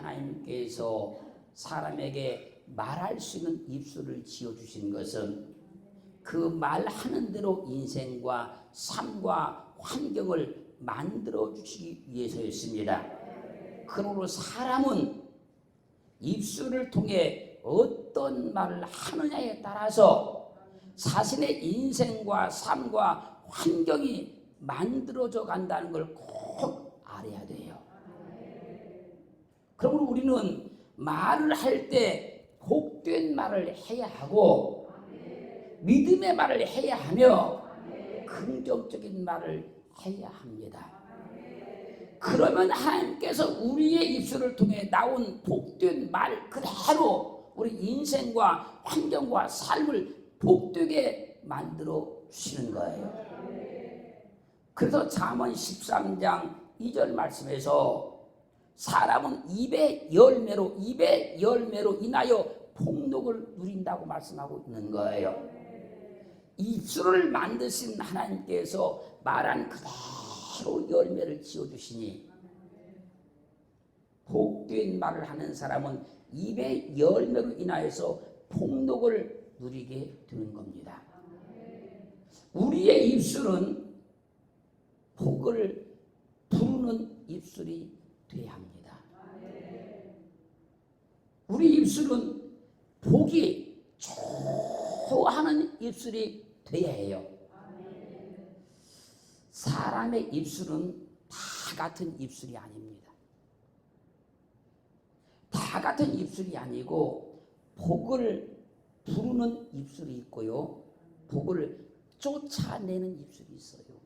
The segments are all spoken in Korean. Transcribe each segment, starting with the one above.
하나님께서 사람에게 말할 수 있는 입술을 지어주신 것은 그 말하는 대로 인생과 삶과 환경을 만들어 주시기 위해서였습니다. 그러므로 사람은 입술을 통해 어떤 말을 하느냐에 따라서 자신의 인생과 삶과 환경이 만들어져 간다는 걸 꼭 알아야 돼요. 그러므로 우리는 말을 할 때 복된 말을 해야 하고 믿음의 말을 해야 하며 긍정적인 말을 해야 합니다. 그러면 하나님께서 우리의 입술을 통해 나온 복된 말 그대로 우리 인생과 환경과 삶을 복되게 만들어 주시는 거예요. 그래서 잠언 13장 2절 말씀에서 사람은 입의 열매로 인하여 복록을 누린다고 말씀하고 있는 거예요. 입술을 만드신 하나님께서 말한 그대로 열매를 지어주시니 복된 말을 하는 사람은 입의 열매로 인하여서 복록을 누리게 되는 겁니다. 우리의 입술은 복을 부르는 입술이 되어야 합니다. 우리 입술은 복이 좋아하는 입술이 되어야 해요. 사람의 입술은 다 같은 입술이 아닙니다. 다 같은 입술이 아니고 복을 부르는 입술이 있고요. 복을 쫓아내는 입술이 있어요.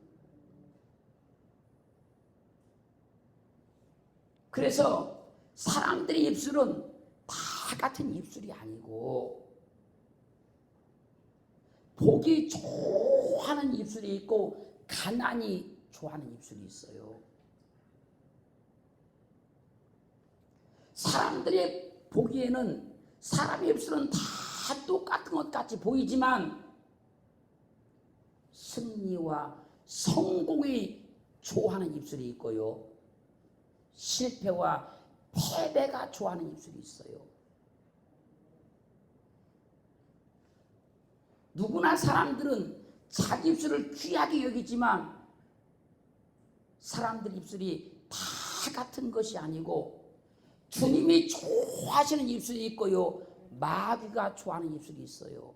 그래서 사람들의 입술은 다 같은 입술이 아니고 복이 좋아하는 입술이 있고 가난이 좋아하는 입술이 있어요. 사람들의 보기에는 사람의 입술은 다 똑같은 것 같이 보이지만 승리와 성공이 좋아하는 입술이 있고요. 실패와 패배가 좋아하는 입술이 있어요. 누구나 사람들은 자기 입술을 귀하게 여기지만 사람들 입술이 다 같은 것이 아니고 주님이 좋아하시는 입술이 있고요. 마귀가 좋아하는 입술이 있어요.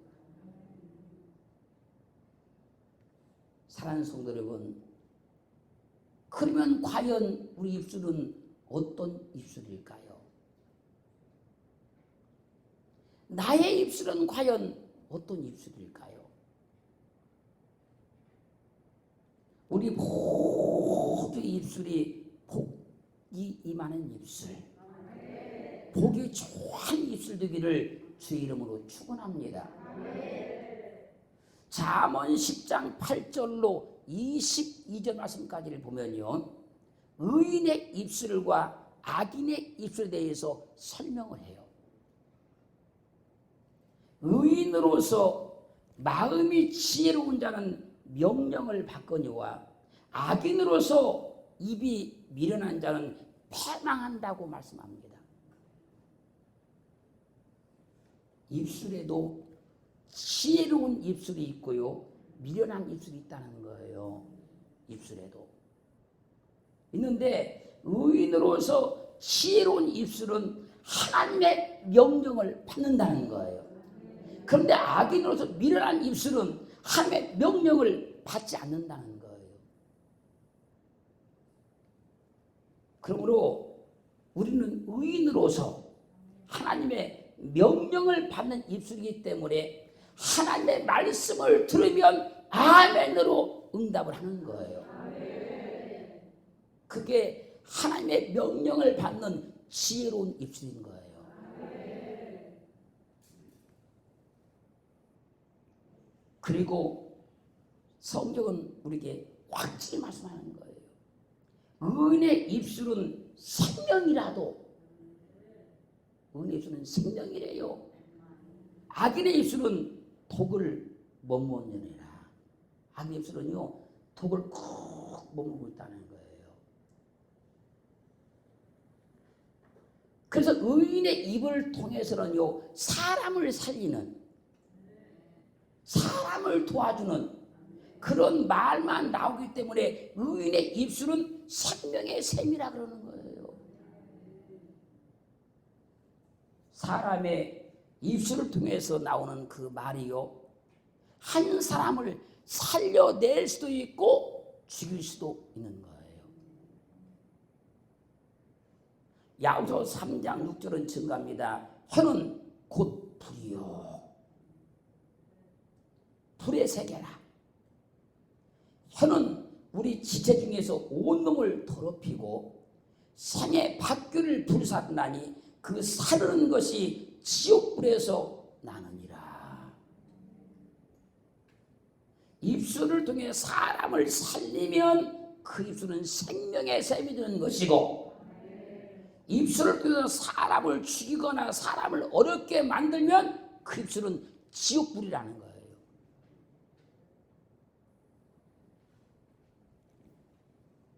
사랑하는 성도 여러분, 그러면 과연 우리 입술은 어떤 입술일까요? 나의 입술은 과연 어떤 입술일까요? 우리 모두의 입술이 복이 임하는 입술, 복이 좋은 입술 되기를 주의 이름으로 축원합니다. 잠언 10장 8절로 22절 말씀까지를 보면요, 의인의 입술과 악인의 입술에 대해서 설명을 해요. 의인으로서 마음이 지혜로운 자는 명령을 받거니와 악인으로서 입이 미련한 자는 패망한다고 말씀합니다. 입술에도 지혜로운 입술이 있고요, 미련한 입술이 있다는 거예요. 입술에도 있는데 의인으로서 지혜로운 입술은 하나님의 명령을 받는다는 거예요. 그런데 악인으로서 미련한 입술은 하나님의 명령을 받지 않는다는 거예요. 그러므로 우리는 의인으로서 하나님의 명령을 받는 입술이기 때문에 하나님의 말씀을 들으면 아멘으로 응답을 하는 거예요. 그게 하나님의 명령을 받는 지혜로운 입술인 거예요. 그리고 성경은 우리에게 확실히 말씀하는 거예요. 의인의 입술은 생명이라도, 의인의 입술은 생명이래요. 악인의 입술은 독을 머무느니라. 악인의 입술은요, 독을 꾹 머무고 있다는 거예요. 그래서 의인의 입을 통해서는요, 사람을 살리는, 사람을 도와주는 그런 말만 나오기 때문에 의인의 입술은 생명의 샘이라 그러는 거예요. 사람의 입술을 통해서 나오는 그 말이요, 한 사람을 살려낼 수도 있고 죽일 수도 있는 거예요. 야고보서 3장 6절은 증가합니다. 혀는 곧 불이요, 불의 세계라. 혀는 우리 지체 중에서 온몸을 더럽히고 생의 밭귀를 불사르나니 그 사르는 것이 지옥불에서 나느니라. 입술을 통해 사람을 살리면 그 입술은 생명의 샘이 되는 것이고, 입술을 통해서 사람을 죽이거나 사람을 어렵게 만들면 그 입술은 지옥불이라는 거예요.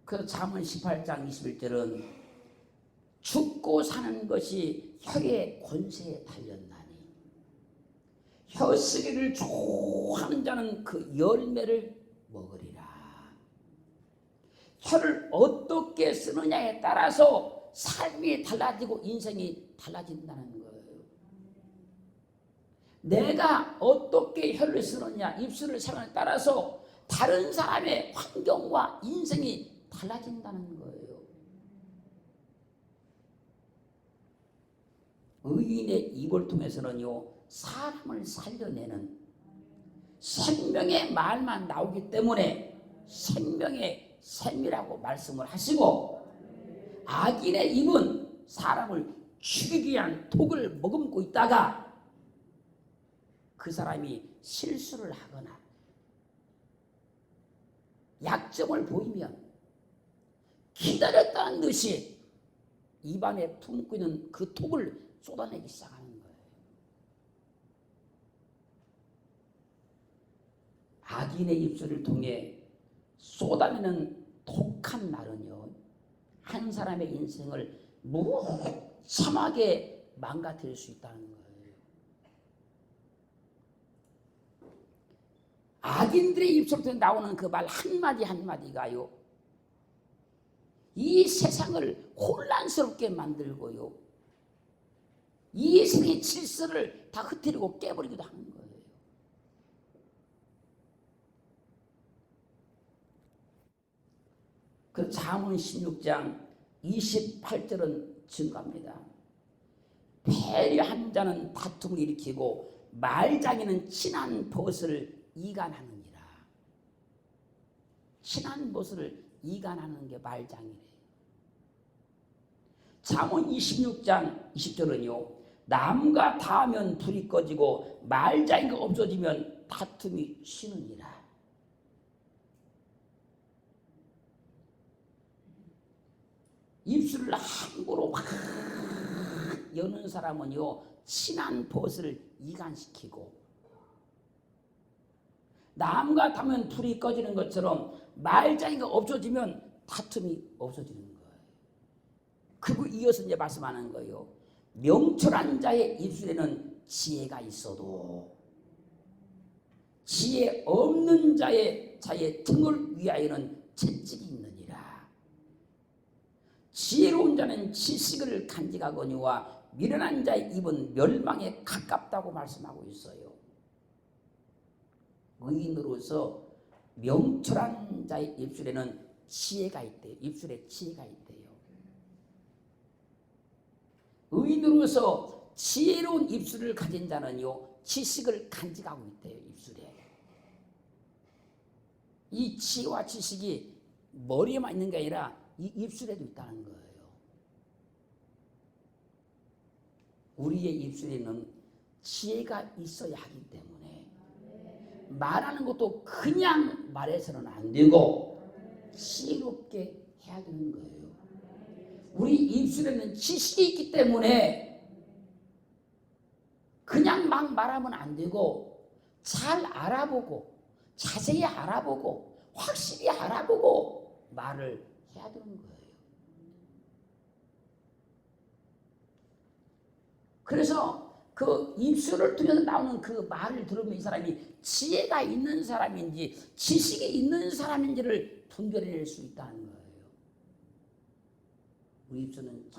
그래서 잠언 18장 21절은 죽고 사는 것이 혀의 권세에 달렸나니 혀 쓰기를 좋아하는 자는 그 열매를 먹으리라. 혀를 어떻게 쓰느냐에 따라서 삶이 달라지고 인생이 달라진다는 거예요. 내가 어떻게 혀를 쓰느냐, 입술을 사용에 따라서 다른 사람의 환경과 인생이 달라진다는 거예요. 의인의 입을 통해서는요, 사람을 살려내는 생명의 말만 나오기 때문에 생명의 샘이라고 말씀을 하시고, 악인의 입은 사람을 죽이기 위한 독을 머금고 있다가 그 사람이 실수를 하거나 약점을 보이면 기다렸다는 듯이 입안에 품고 있는 그 독을 쏟아내기 시작하는 거예요. 악인의 입술을 통해 쏟아내는 독한 말은요, 한 사람의 인생을 무참하게 망가뜨릴 수 있다는 거예요. 악인들의 입술에서 나오는 그 말 한마디 한마디가요, 이 세상을 혼란스럽게 만들고요, 이 세상의 질서를 다 흐트리고 깨버리기도 하는 거예요. 그 잠언 16장 28절은 증가합니다. 배려한 자는 다툼을 일으키고 말장이는 친한 벗을 이간하느니라. 친한 벗을 이간하는 게 말장이래요. 잠언 26장 20절은요, 남과 다하면 불이 꺼지고 말장이가 없어지면 다툼이 쉬느니라. 입술을 함부로 확 여는 사람은요, 친한 벗을 이간시키고, 남과 다면 불이 꺼지는 것처럼 말장이가 없어지면 다툼이 없어지는 거예요. 그리고 이어서 이제 말씀하는 거예요. 명철한 자의 입술에는 지혜가 있어도 지혜 없는 자의 등을 위하여는 채찍이 있느니라. 지혜로운 자는 지식을 간직하거니와 미련한 자의 입은 멸망에 가깝다고 말씀하고 있어요. 의인으로서 명철한 자의 입술에는 지혜가 있대요. 입술에 지혜가 있대요. 의인으로서 지혜로운 입술을 가진 자는요, 지식을 간직하고 있대요. 입술에. 이 지혜와 지식이 머리에만 있는 게 아니라 이 입술에도 있다는 거예요. 우리의 입술에는 지혜가 있어야 하기 때문에 말하는 것도 그냥 말해서는 안 되고 지혜롭게 해야 되는 거예요. 우리 입술에는 지식이 있기 때문에 그냥 막 말하면 안 되고 잘 알아보고 자세히 알아보고 확실히 알아보고 말을 해야 되는 거예요. 그래서 그 입술을 통해서 나오는 그 말을 들으면 이 사람이 지혜가 있는 사람인지 지식이 있는 사람인지를 분별해낼 수 있다는 거예요. 우리 입술은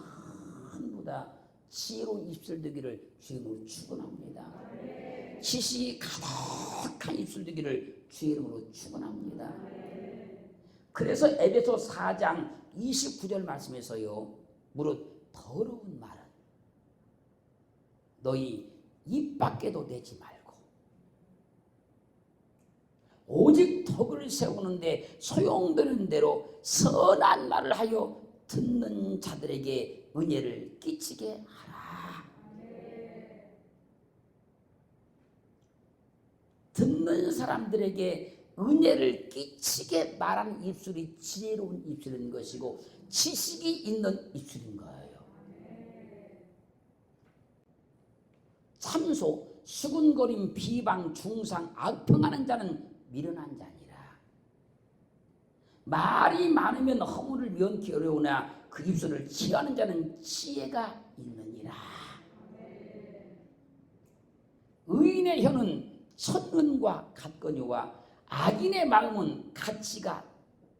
전부 다 지혜로운 입술 되기를 주님으로 축원합니다. 지식이 가득한 입술 되기를 주의 이름으로 축원합니다. 그래서 에베소 4장 29절 말씀에서요. 무릇 더러운 말은 너희 입 밖에도 내지 말고 오직 덕을 세우는데 소용되는 대로 선한 말을 하여 듣는 자들에게 은혜를 끼치게 하라. 듣는 사람들에게 은혜를 끼치게 말하는 입술이 지혜로운 입술인 것이고 지식이 있는 입술인 거예요. 참소, 수군거림, 비방, 중상, 악평하는 자는 미련한 자니라. 말이 많으면 허물을 면키 어려우나 그 입술을 취하는 자는 지혜가 있느니라. 의인의 혀는 선은과 같거니와 악인의 마음은 가치가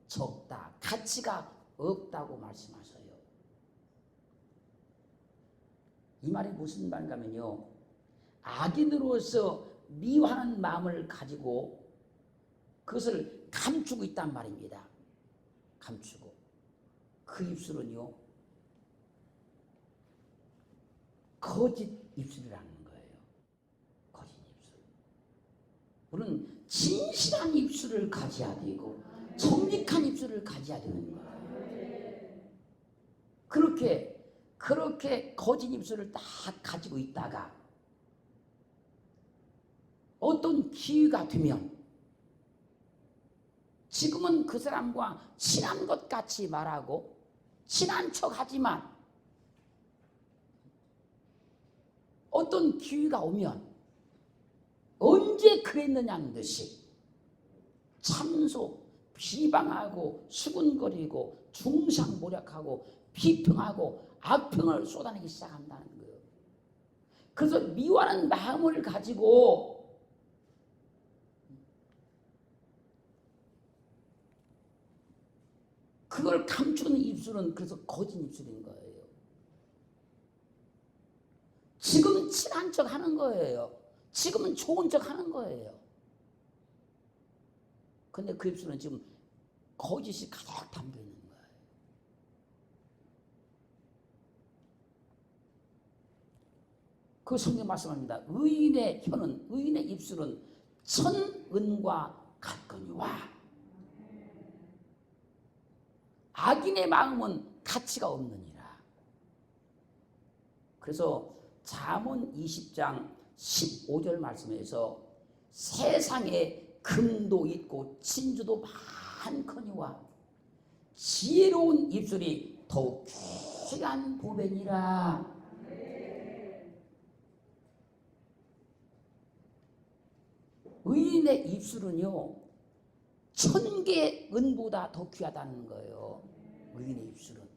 적다, 가치가 없다고 말씀하셔요. 이 말이 무슨 말인가면요, 악인으로서 미워하는 마음을 가지고 그것을 감추고 있단 말입니다. 감추고 그 입술은요 거짓 입술이라는 거예요. 거짓 입술. 우리는 진실한 입술을 가져야 되고 정직한 입술을 가져야 되는 거예요. 그렇게 거짓 입술을 딱 가지고 있다가 어떤 기회가 되면 지금은 그 사람과 친한 것 같이 말하고 친한 척하지만 어떤 기회가 오면 언제 그랬느냐는 듯이 참소, 비방하고 수군거리고 중상모략하고 비평하고 악평을 쏟아내기 시작한다는 거예요. 그래서 미워하는 마음을 가지고 그걸 감추는 입술은 그래서 거짓 입술인 거예요. 지금 친한 척 하는 거예요. 지금은 좋은 척 하는 거예요. 근데 그 입술은 지금 거짓이 가득 담겨 있는 거예요. 그 성경 말씀합니다. 의인의 혀는, 의인의 입술은 천은과 같거니와 악인의 마음은 가치가 없느니라. 그래서 잠언 20장 15절 말씀에서 세상에 금도 있고 진주도 많거니와 지혜로운 입술이 더욱 귀한 보배니라. 의인의 입술은요 1000개의 은보다 더 귀하다는 거예요. 의인의 입술은.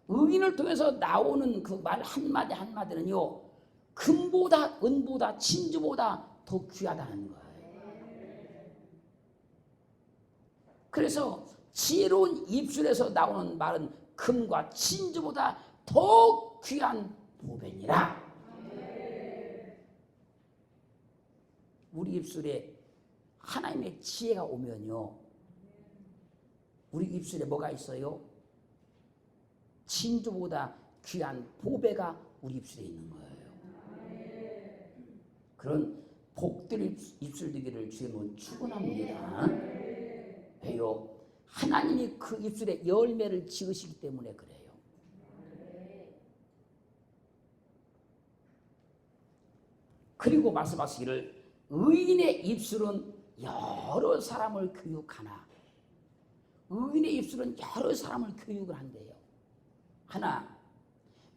의인을 통해서 나오는 그 말 한마디 한마디는요 금보다 은보다 진주보다 더 귀하다는 거예요. 그래서 지혜로운 입술에서 나오는 말은 금과 진주보다 더 귀한 보배니라. 우리 입술에 하나님의 지혜가 오면요 우리 입술에 뭐가 있어요? 진주보다 귀한 보배가 우리 입술에 있는 거예요. 그런 복들 입술 되기를 주님은 축원합니다. 왜요? 하나님이 그 입술에 열매를 지으시기 때문에 그래요. 그리고 말씀하시기를 의인의 입술은 여러 사람을 교육하나 의인의 입술은 여러 사람을 교육을 한대요. 하나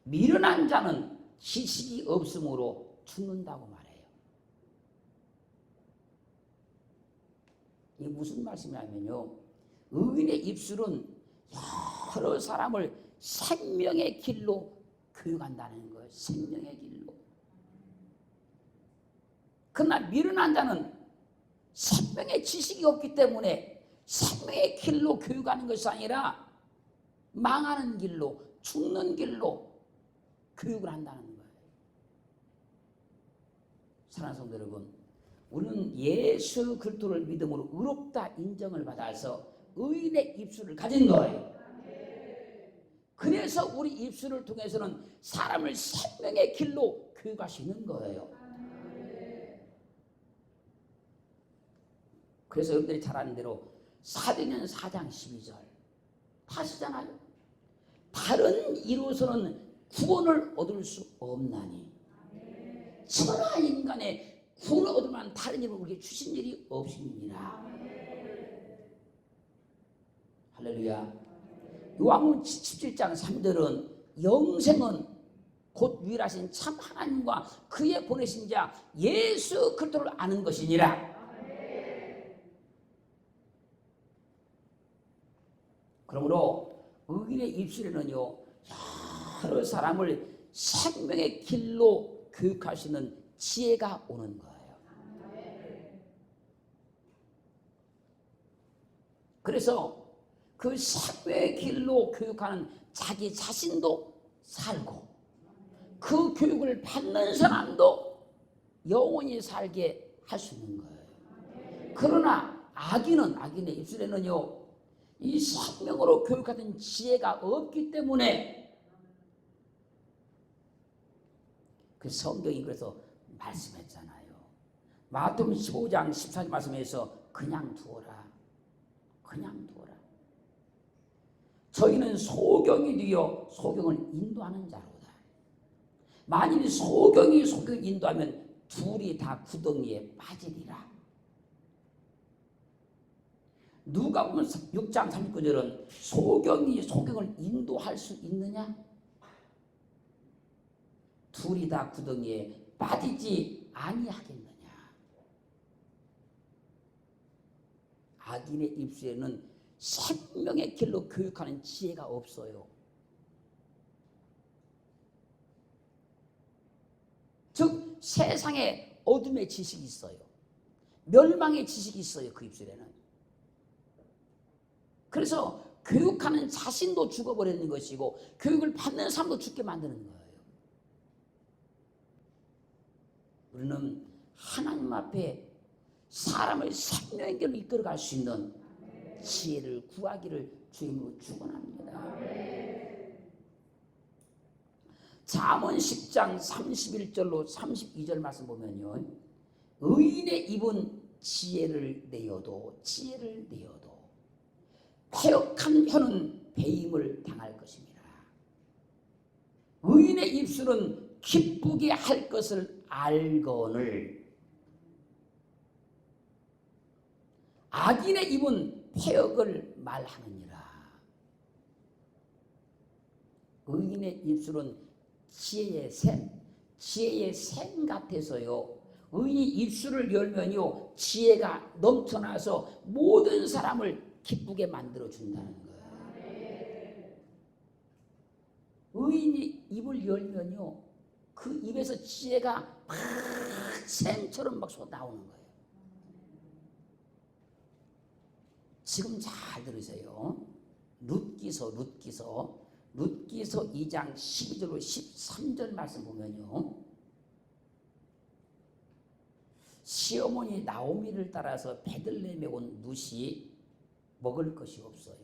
미련한 자는 지식이 없으므로 죽는다고 말해요. 이게 무슨 말씀이냐면요 의인의 입술은 여러 사람을 생명의 길로 교육한다는 거예요. 생명의 길로. 그러나 미련한 자는 생명의 지식이 없기 때문에 생명의 길로 교육하는 것이 아니라 망하는 길로, 죽는 길로 교육을 한다는 거예요. 사랑하는 성도 여러분, 우리는 예수 그리스도를 믿음으로 의롭다 인정을 받아서 의인의 입술을 가진 거예요. 그래서 우리 입술을 통해서는 사람을 생명의 길로 교육할 수 있는 거예요. 그래서 여러분들이 잘 아는 대로 사도행전 4장 12절 다시잖아요. 다른 이로서는 구원을 얻을 수 없나니 천하 인간의 구원을 얻을 만한 다른 일을 우리에게 주신 일이 없습니다. 할렐루야. 요한복음 17장 3절은 영생은 곧 유일하신 참 하나님과 그의 보내신 자 예수 그리스도를 아는 것이니라. 그러므로 의인의 입술에는요 여러 사람을 생명의 길로 교육하시는 지혜가 오는 거예요. 그래서 그 생명의 길로 교육하는 자기 자신도 살고 그 교육을 받는 사람도 영원히 살게 할 수 있는 거예요. 그러나 악인의 입술에는요 이 생명으로 교육하는 지혜가 없기 때문에 그 성경이 그래서 말씀했잖아요. 마태복음 15장 14절 말씀에서 그냥 두어라. 그냥 두어라. 저희는 소경이 되어 소경을 인도하는 자로다. 만일 소경이 소경을 인도하면 둘이 다 구덩이에 빠지리라. 누가복음 6장 39절은 소경이 소경을 인도할 수 있느냐? 둘이 다 구덩이에 빠지지 아니하겠느냐? 악인의 입술에는 생명의 길로 교육하는 지혜가 없어요. 즉 세상에 어둠의 지식이 있어요. 멸망의 지식이 있어요. 그 입술에는. 그래서 교육하는 자신도 죽어버리는 것이고 교육을 받는 사람도 죽게 만드는 거예요. 우리는 하나님 앞에 사람을 생명의 길로 이끌어갈 수 있는 지혜를 구하기를 주님으로 축원합니다. 잠언 10장 31절로 32절 말씀 보면요. 의인의 입은 지혜를 내어도 패역한 혀는 배임을 당할 것입니다. 의인의 입술은 기쁘게 할 것을 알거늘 악인의 입은 패역을 말하느니라. 의인의 입술은 지혜의 샘 같아서요. 의인이 입술을 열면요 지혜가 넘쳐나서 모든 사람을 기쁘게 만들어 준다는 거예요. 의인이 입을 열면요 그 입에서 지혜가 막 샘처럼 막 쏟아 나오는 거예요. 지금 잘 들으세요. 룻기서 2장 12절로 13절 말씀 보면요. 시어머니 나오미를 따라서 베들레헴에 온 룻이 먹을 것이 없어요.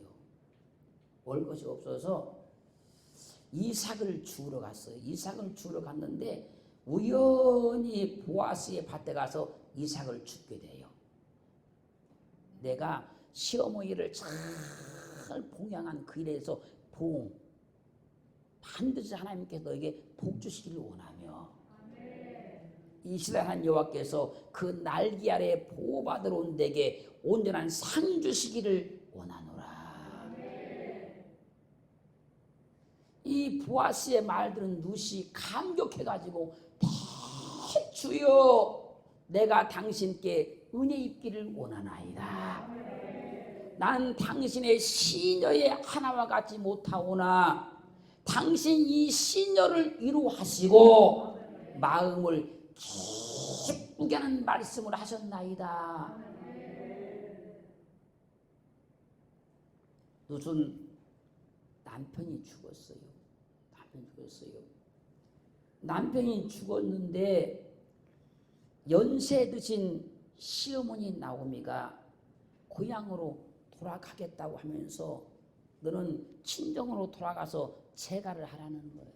먹을 것이 없어서 이삭을 주우러 갔어요. 이삭을 주우러 갔는데 우연히 보아스의 밭에 가서 이삭을 줍게 돼요. 내가 시어머니를 잘 봉양한 그 일에서 반드시 하나님께서 너에게 복 주시기를 원하며 이스라엘 여호와께서 그 날개 아래 보호받으러 온 데에게 온전한 상 주시기를 원하노라. 이 보아스의 말 들은 룻이 감격해가지고 주여 내가 당신께 은혜 입기를 원하나이다. 나는 당신의 시녀의 하나와 같지 못하오나 당신 이 시녀를 위로하시고 마음을 기쁘게 하는 말씀을 하셨나이다. 무슨 남편이 죽었어요. 남편이 죽었는데 연세 드신 시어머니 나오미가 고향으로 돌아가겠다고 하면서 너는 친정으로 돌아가서 재가를 하라는 거예요.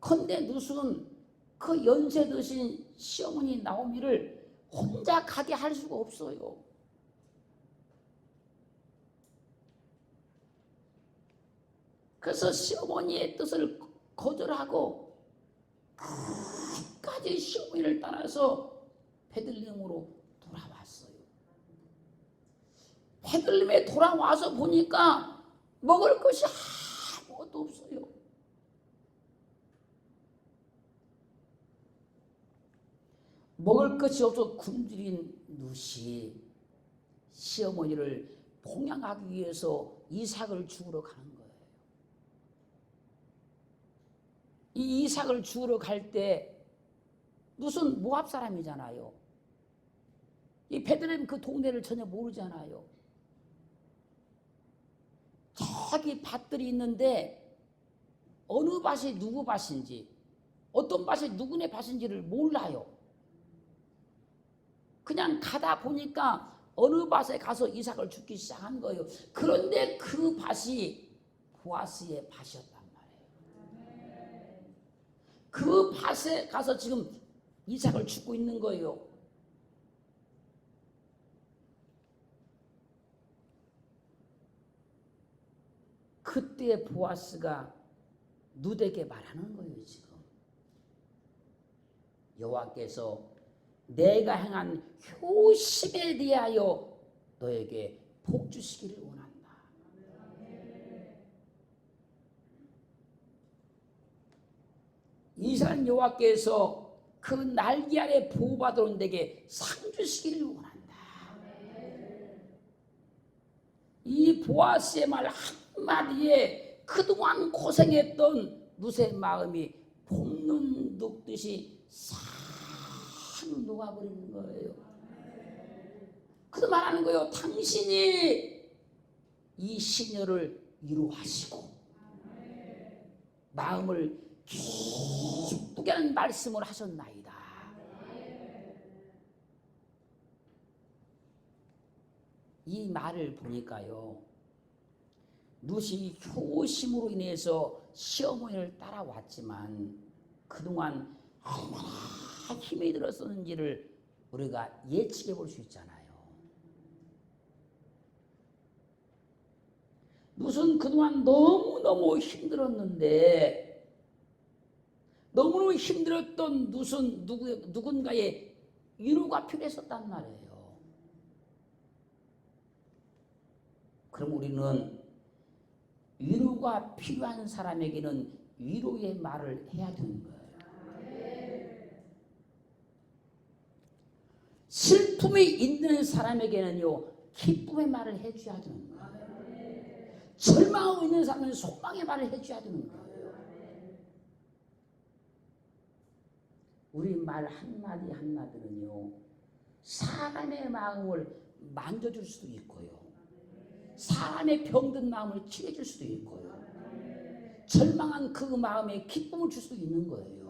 근데 무슨 그 연세 드신 시어머니 나오미를 혼자 가게 할 수가 없어요. 그래서 시어머니의 뜻을 거절하고 끝까지 시어머니를 따라서 베들레헴으로 돌아왔어요. 베들레헴에 돌아와서 보니까 먹을 것이 아무것도 없어요. 먹을 것이 없어 굶주린 룻이 시어머니를 봉양하기 위해서 이삭을 죽으러 가는 거예요. 이 이삭을 죽으러 갈 때 룻은 모압 사람이잖아요. 이 베들레헴 그 동네를 전혀 모르잖아요. 저기 밭들이 있는데 어느 밭이 누구 밭인지 어떤 밭이 누구네 밭인지를 몰라요. 그냥 가다 보니까 어느 밭에 가서 이삭을 죽기 시작한 거예요. 그런데 그 밭이 보아스의 밭이었단 말이에요. 그 밭에 가서 지금 이삭을 죽고 있는 거예요. 그때 보아스가 룻에게 말하는 거예요. 지금 여호와께서 내가 행한 효심에 대하여 너에게 복 주시기를 원한다. 이스라엘 여호와께서 그 날개 아래 보호받은 내게 상 주시기를 원한다. 이 보아스의 말 한마디에 그동안 고생했던 룻의 마음이 봄눈 녹듯이 싹 녹아버리는 거예요. 그래서 말하는 거예요. 당신이 이 시녀를 위로하시고 마음을 기쁘게 하는 말씀을 하셨나이다. 이 말을 보니까요, 룻이 효심으로 인해서 시어머니를 따라왔지만 그동안 얼마나 힘이 들었었는지를 우리가 예측해 볼 수 있잖아요. 룻은 그동안 너무너무 힘들었는데 너무너무 힘들었던 룻은 누군가의 위로가 필요했었단 말이에요. 그럼 우리는 위로가 필요한 사람에게는 위로의 말을 해야 되는 거예요. 슬픔이 있는 사람에게는요, 기쁨의 말을 해줘야 되는 거예요. 절망하고 있는 사람은 소망의 말을 해줘야 되는 거예요. 우리 말 한마디 한마디는요, 사람의 마음을 만져줄 수도 있고요, 사람의 병든 마음을 치료해줄 수도 있고요, 절망한 그 마음에 기쁨을 줄 수도 있는 거예요.